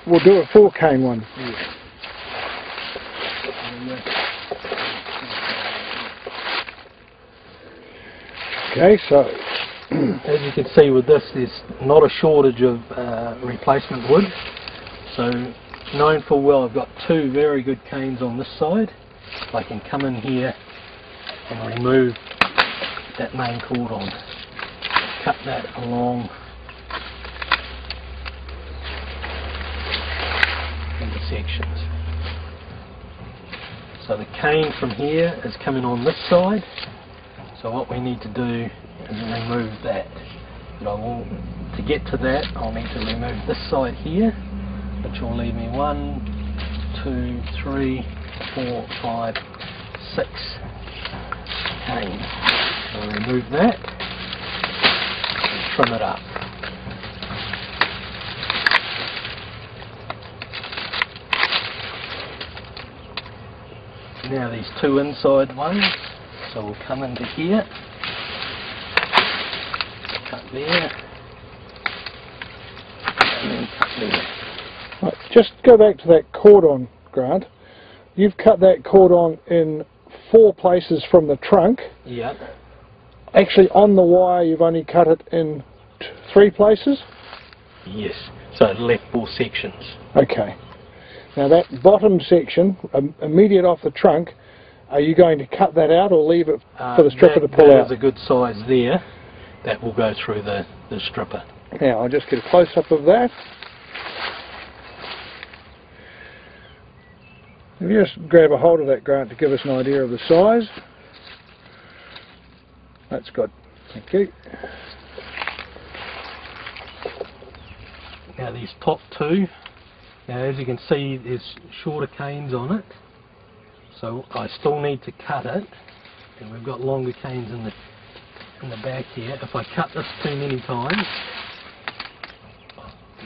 we'll do a 4 cane one. Yeah. Okay, so as you can see with this, there's not a shortage of replacement wood. So knowing full well I've got 2 very good canes on this side, I can come in here and remove that main cordon. Cut that along into sections. So the cane from here is coming on this side. So what we need to do is remove that. But to get to that, I'll need to remove this side here, which will leave me 1, 2, 3, 4, 5, 6 canes. I'll remove that and trim it up. Now these 2 inside ones, so we'll come into here, cut there, and then cut there. right, just go back to that cordon, Grant. You've cut that cordon in 4 places from the trunk. Yep. Actually, on the wire, you've only cut it in 3 places? Yes, so it left 4 sections. Okay. Now that bottom section, immediate off the trunk, are you going to cut that out or leave it for the stripper to pull out? That is a good size there. That will go through the stripper. Now I'll just get a close-up of that. If you just grab a hold of that, Grant, to give us an idea of the size. That's good. Thank you. Now these top 2, now as you can see there's shorter canes on it, so I still need to cut it, and we've got longer canes in the back here. If I cut this too many times,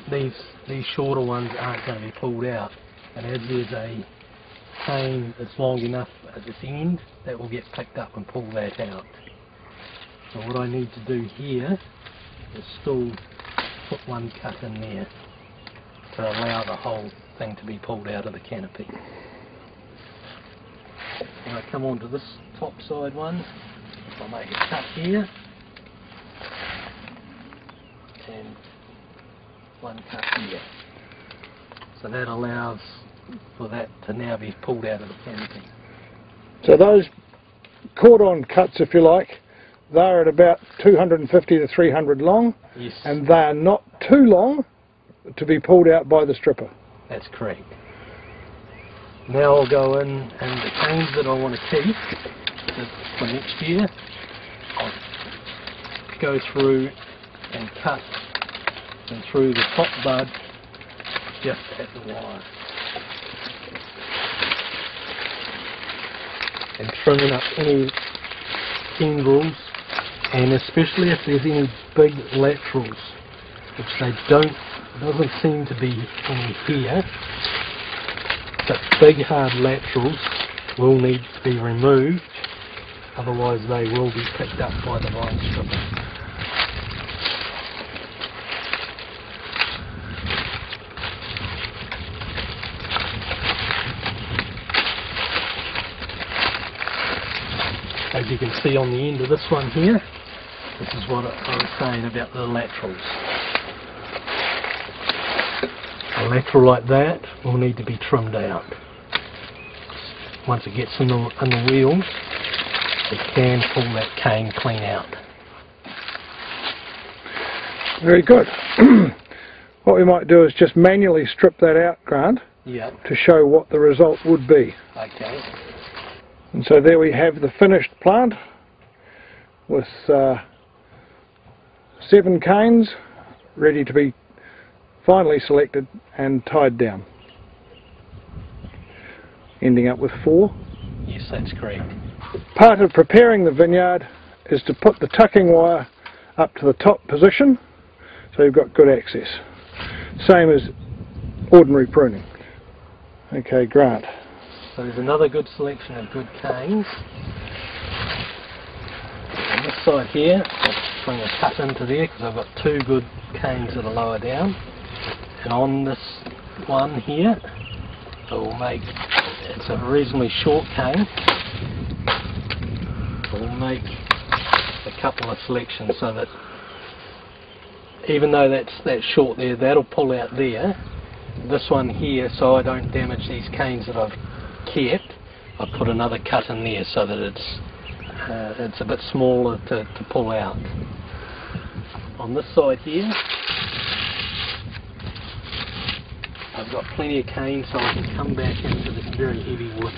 these shorter ones aren't going to be pulled out, and as there's a cane that's long enough at this end, that will get picked up and pull that out. So what I need to do here is still put 1 cut in there to allow the whole thing to be pulled out of the canopy. When I come onto this top side one, I'll make a cut here and 1 cut here. So that allows for that to now be pulled out of the canopy. So those cordon cuts, if you like, they're at about 250 to 300 long. Yes. And they are not too long to be pulled out by the stripper. That's correct. Now I'll go in, and the canes that I want to keep for next year, I'll go through and cut and through the top bud just at the wire. And trimming up any tendrils, and especially if there's any big laterals, which doesn't seem to be any here, but big hard laterals will need to be removed, otherwise they will be picked up by the vine stripper. As you can see on the end of this one here, this is what I was saying about the laterals. A lateral like that will need to be trimmed out. Once it gets in the wheels, it can pull that cane clean out. Very good. What we might do is just manually strip that out, Grant, Yep. to show what the result would be. Okay. And so there we have the finished plant with 7 canes ready to be finally selected and tied down, ending up with 4. Yes, that's correct. Part of preparing the vineyard is to put the tucking wire up to the top position so you've got good access. Same as ordinary pruning. Okay, Grant. So there's another good selection of good canes. On this side here, I'll bring a cut into there because I've got 2 good canes that are lower down. And on this one here. So we'll make, it's a reasonably short cane. We'll make a couple of selections so that even though that's short there, that'll pull out there. This one here, so I don't damage these canes that I've kept, I put another cut in there so that it's a bit smaller to pull out. On this side here, I've got plenty of cane so I can come back into this very heavy wood.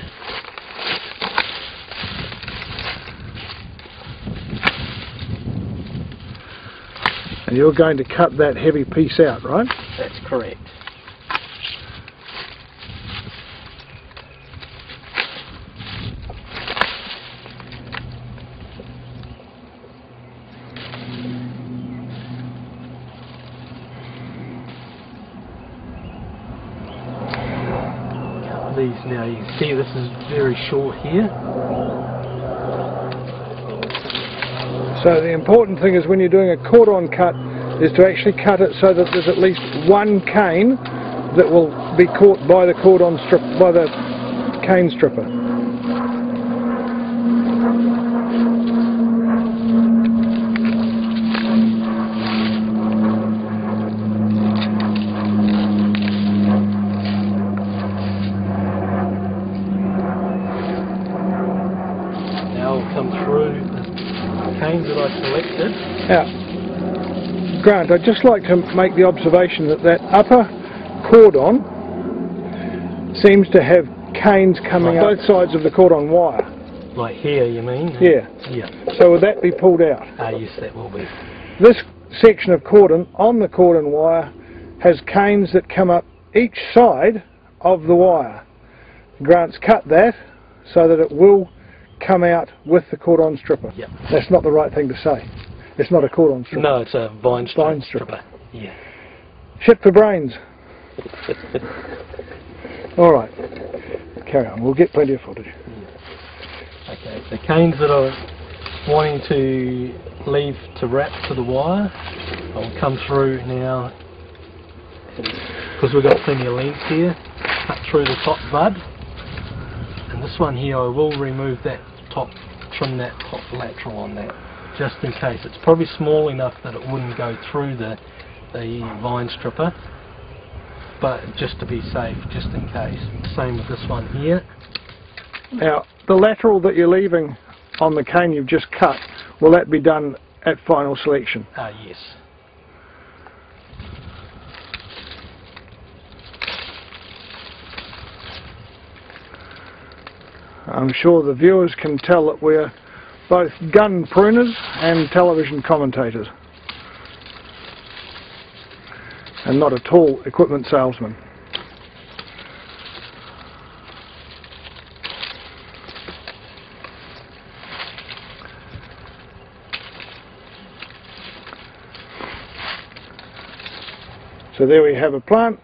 And you're going to cut that heavy piece out, right? That's correct. These now, you can see this is very short here. So the important thing is when you're doing a cordon cut is to actually cut it so that there's at least one cane that will be caught by the cordon strip, by the cane stripper. Come through the canes that I selected. Now, Grant, I'd just like to make the observation that that upper cordon seems to have canes coming up both sides of the cordon wire. Like here, you mean? Yeah. Yeah. So would that be pulled out? Yes, that will be. This section of cordon on the cordon wire has canes that come up each side of the wire. Grant's cut that so that it will come out with the cordon stripper. Yep. That's not the right thing to say. It's not a cordon stripper. No, it's a vine stripper. Stripper. Yeah. Shit for brains. Alright, carry on, we'll get plenty of footage. Yeah. Okay, the canes that I'm wanting to leave to wrap to the wire, I'll come through now, because we've got plenty of length here, cut through the top bud. And this one here, I will remove that top, trim that top lateral on that, just in case. It's probably small enough that it wouldn't go through the vine stripper, but just to be safe, just in case. Same with this one here. Now, the lateral that you're leaving on the cane you've just cut, will that be done at final selection? Yes. I'm sure the viewers can tell that we're both gun pruners and television commentators, and not at all equipment salesmen. So there we have a plant,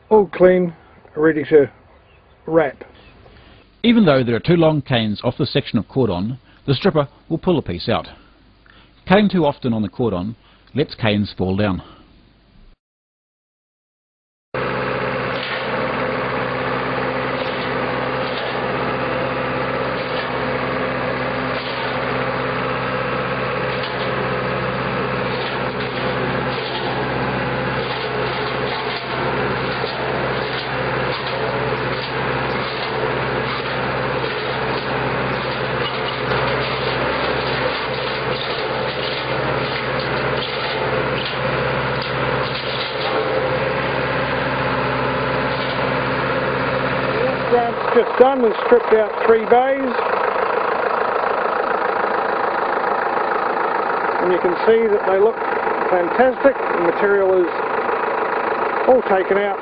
all clean, ready to wrap. Even though there are two long canes off the section of cordon, the stripper will pull a piece out. Cutting too often on the cordon lets canes fall down. Grant's just done and stripped out 3 bays, and you can see that they look fantastic. The material is all taken out